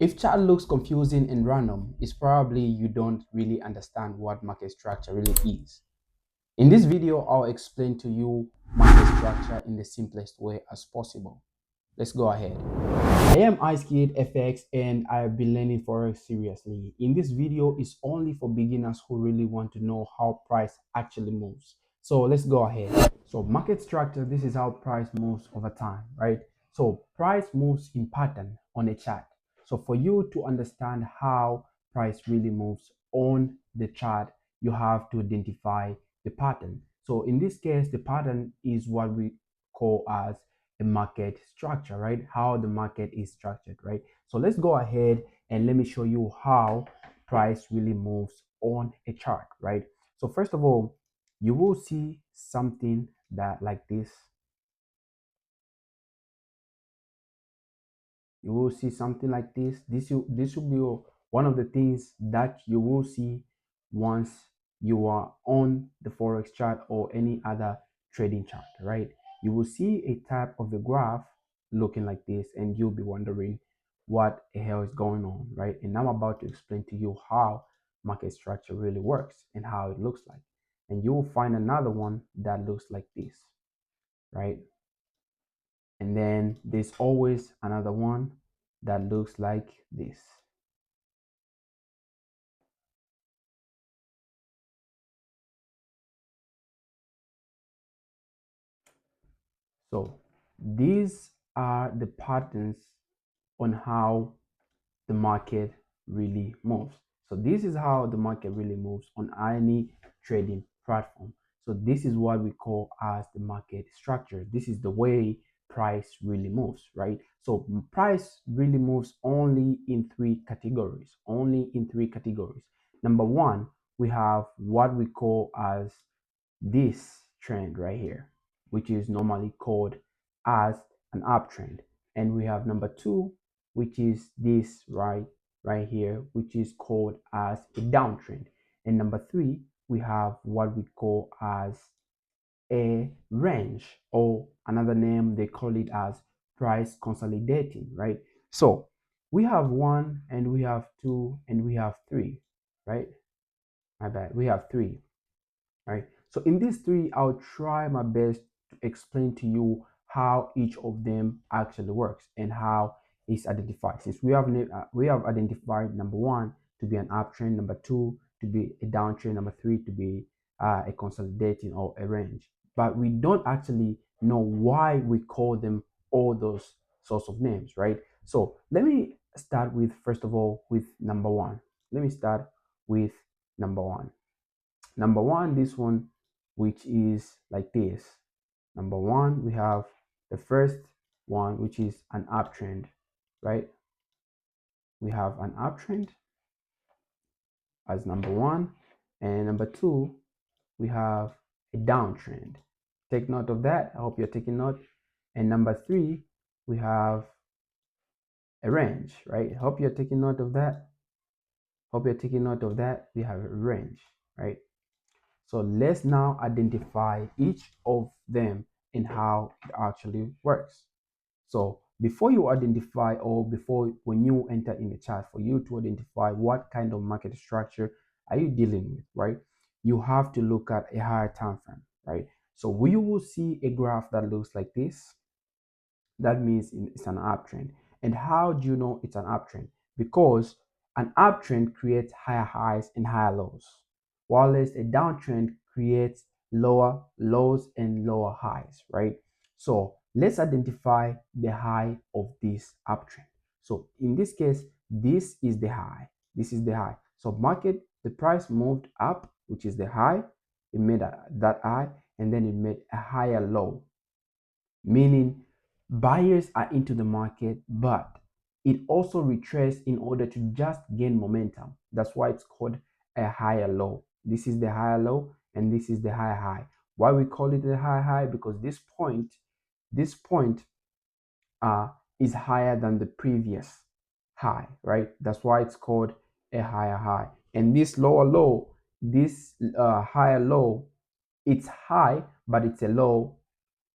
If chart looks confusing and random, it's probably you don't really understand what market structure really is. In this video, I'll explain to you market structure in the simplest way as possible. Let's go ahead. I am ICEKID FX and I've been learning Forex seriously. In this video, it's only for beginners who really want to know how price actually moves. So let's go ahead. So market structure, this is how price moves over time, right? So price moves in pattern on a chart. So for you to understand how price really moves on the chart, you have to identify the pattern. So in this case, the pattern is what we call as a market structure, right? How the market is structured, right? So let's go ahead and let me show you how price really moves on a chart, right? So first of all, you will see something that like this. You will see something like this. This will be one of the things that you will see once you are on the Forex chart or any other trading chart, right? You will see a type of the graph looking like this, and you'll be wondering what the hell is going on, right? And I'm about to explain to you how market structure really works and how it looks like. And you will find another one that looks like this, right? And then there's always another one that looks like this. So these are the patterns on how the market really moves. So this is how the market really moves on any trading platform. So this is what we call as the market structure. This is the way price really moves, right? So price really moves only in three categories, only in three categories. Number one, we have what we call as this trend right here, which is normally called as an uptrend. And we have number two, which is this right here, which is called as a downtrend. And number three, we have what we call as a range, or another name they call it as price consolidating, right? So we have one and we have two and we have three, right? My bad, we have three, right? So in these three, I'll try my best to explain to you how each of them actually works and how it's identified. Since we have identified number one to be an uptrend, number two to be a downtrend, number three to be a consolidating or a range, but we don't actually know why we call them all those sorts of names, right? So let me start with first of all with number one. Let me start with number one. Number one, this one, which is like this. Number one, we have the first one, which is an uptrend, right? We have an uptrend as number one. And number two, we have a downtrend. Take note of that. I hope you're taking note. And number three, we have a range, right? Hope you're taking note of that. Hope you're taking note of that. We have a range, right? So let's now identify each of them and how it actually works. So before you identify, or before when you enter in the chart, for you to identify what kind of market structure are you dealing with, right? You have to look at a higher time frame, right? So we will see a graph that looks like this. That means it's an uptrend. And how do you know it's an uptrend? Because an uptrend creates higher highs and higher lows, while a downtrend creates lower lows and lower highs, right? So let's identify the high of this uptrend. So in this case, this is the high. This is the high. So the price moved up, which is the high. It made that high, and then it made a higher low, meaning buyers are into the market, but it also retraced in order to just gain momentum. That's why it's called a higher low. This is the higher low, and this is the higher high. Why we call it a higher high? Because this point is higher than the previous high, right? That's why it's called a higher high. And this lower low, this higher low, it's high, but it's a low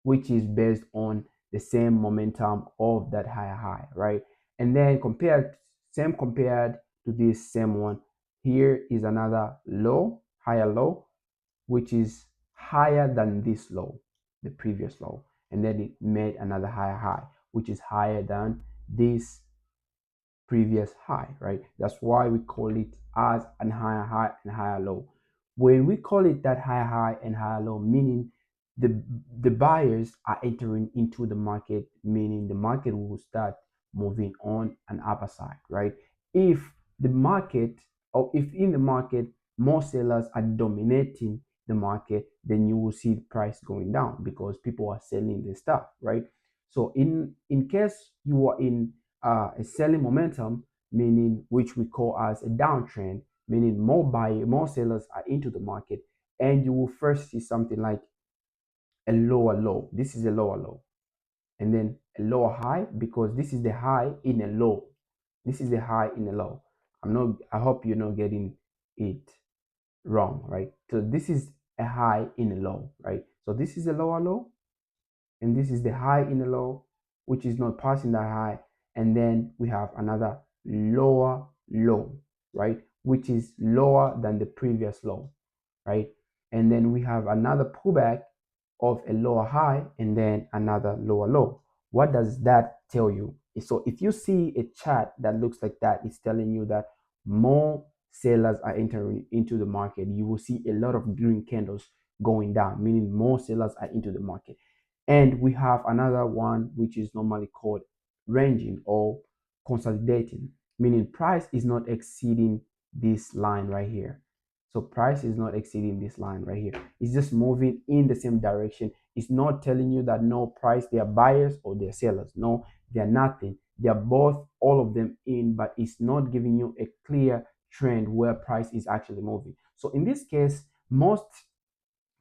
which is based on the same momentum of that higher high, right? And then compared same compared to this same one. Here is another low, higher low, which is higher than this low, the previous low, and then it made another higher high, which is higher than this previous high, right? That's why we call it as an higher high and higher low. When we call it that higher high and higher low, meaning the buyers are entering into the market, meaning the market will start moving on an upper side, right? If the market, or if in the market more sellers are dominating the market, then you will see the price going down because people are selling the stuff, right? So in case you are in a selling momentum, meaning which we call as a downtrend, meaning more sellers are into the market, and you will first see something like a lower low. This is a lower low, and then a lower high because this is the high in a low. This is the high in a low. I hope you're not getting it wrong, right? So this is a high in a low, right? So this is a lower low, and this is the high in the low, which is not passing that high, and then we have another lower low, right, which is lower than the previous low, right? And then we have another pullback of a lower high and then another lower low. What does that tell you? So if you see a chart that looks like that, it's telling you that more sellers are entering into the market. You will see a lot of green candles going down, meaning more sellers are into the market. And we have another one which is normally called ranging or consolidating, meaning price is not exceeding this line right here. So price is not exceeding this line right here. It's just moving in the same direction. It's not telling you that no price, they are buyers or they're sellers. No, they're nothing. They're both, all of them in, but it's not giving you a clear trend where price is actually moving. So in this case, most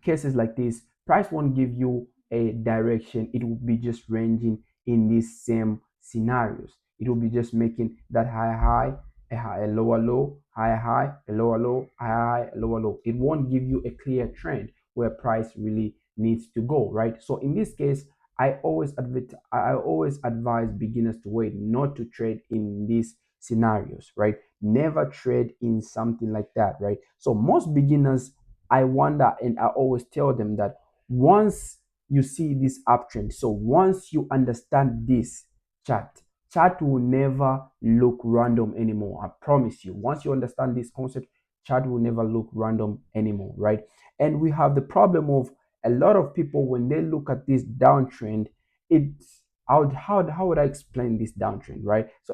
cases like this, price won't give you a direction. It will be just ranging in these same scenarios. It will be just making that high high, a lower low, high high, a lower low, high high, a lower low. It won't give you a clear trend where price really needs to go, right? So in this case, I always advise beginners to wait, not to trade in these scenarios, right? Never trade in something like that, right? So most beginners, I wonder, and I always tell them that once you see this uptrend, so once you understand this chart, chart will never look random anymore. I promise you. Once you understand this concept, chart will never look random anymore, right? And we have the problem of a lot of people when they look at this downtrend, it's how would I explain this downtrend, right? So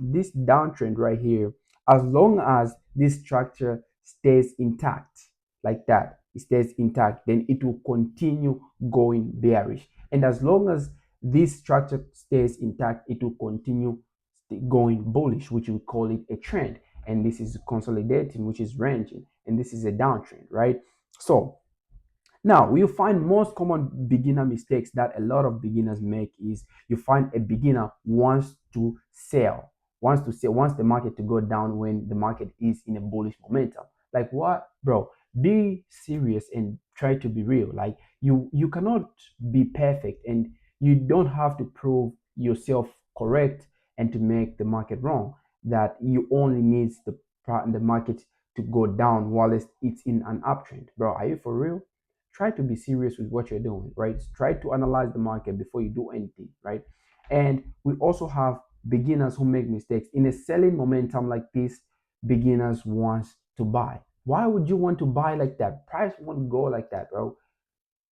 this downtrend right here, as long as this structure stays intact, like that, it stays intact, then it will continue going bearish. And as long as this structure stays intact, it will continue going bullish, which we call it a trend. And this is consolidating, which is ranging, and this is a downtrend, right? So now, you find most common beginner mistakes that a lot of beginners make is you find a beginner wants the market to go down when the market is in a bullish momentum. Like what, bro? Be serious and try to be real. Like you cannot be perfect, and you don't have to prove yourself correct and to make the market wrong. That you only needs the market to go down while it's in an uptrend, bro. Are you for real? Try to be serious with what you're doing, right? Try to analyze the market before you do anything, right? And we also have beginners who make mistakes in a selling momentum like this. Beginners want to buy. Why would you want to buy like that? Price won't go like that, bro.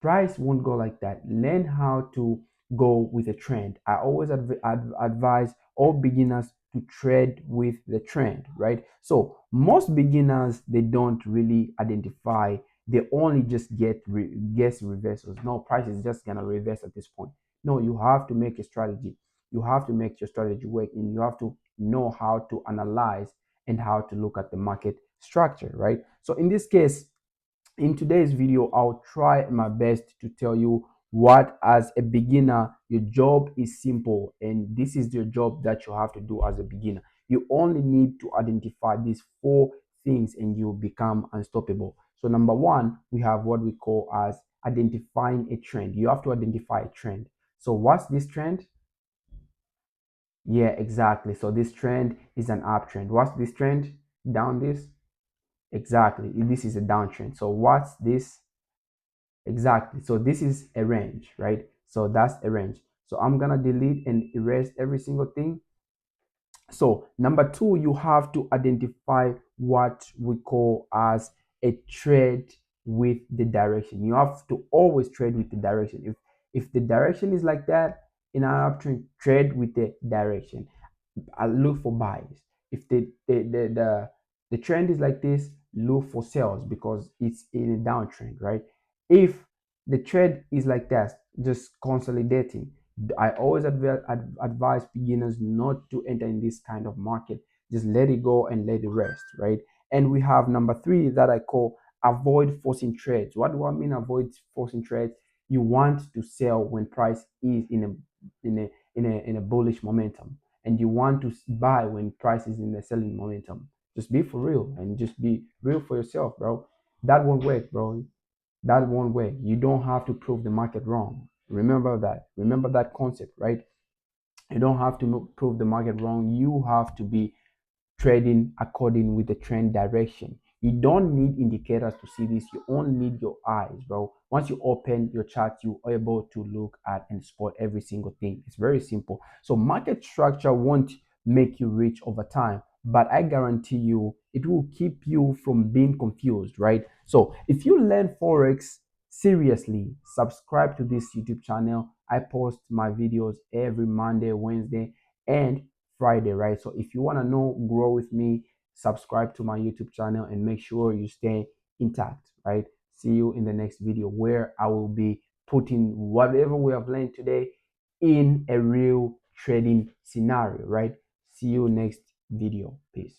Price won't go like that. Learn how to go with a trend. I always advise all beginners to trade with the trend, right? So most beginners, they don't really identify. They only just guess reversals. No, price is just gonna reverse at this point. No, you have to make a strategy. You have to make your strategy work, and you have to know how to analyze and how to look at the market structure, right? So in this case, in today's video, I'll try my best to tell you what, as a beginner, your job is simple, and this is your job that you have to do as a beginner. You only need to identify these four things and you become unstoppable. So number one, we have what we call as identifying a trend. You have to identify a trend. So what's this trend? Yeah, exactly. So this trend is an uptrend. What's this trend? Down this? Exactly. This is a downtrend. So what's this? Exactly. So this is a range, right? So that's a range. So I'm gonna delete and erase every single thing. So number two, you have to identify what we call as a trade with the direction. You have to always trade with the direction. If the direction is like that, in an uptrend, trade with the direction. I look for buys. If the trend is like this, look for sales because it's in a downtrend, right? If the trend is like that, just consolidating, I always advise beginners not to enter in this kind of market. Just let it go and let it rest, right? And we have number three that I call avoid forcing trades. What do I mean avoid forcing trades? You want to sell when price is in a bullish momentum, and you want to buy when price is in the selling momentum. Just be for real and just be real for yourself, bro. That won't work, bro. That won't work. You don't have to prove the market wrong. Remember that. Remember that concept, right? You don't have to prove the market wrong. You have to be trading according with the trend direction. You don't need indicators to see this. You only need your eyes, bro. Once you open your chart, you are able to look at and spot every single thing. It's very simple. So market structure won't make you rich over time, but I guarantee you it will keep you from being confused, right? So if you learn Forex seriously, subscribe to this YouTube channel. I post my videos every Monday, Wednesday, and Friday, right? So if you want to know, grow with me, subscribe to my YouTube channel and make sure you stay intact, right? See you in the next video where I will be putting whatever we have learned today in a real trading scenario, right? See you next video. Peace.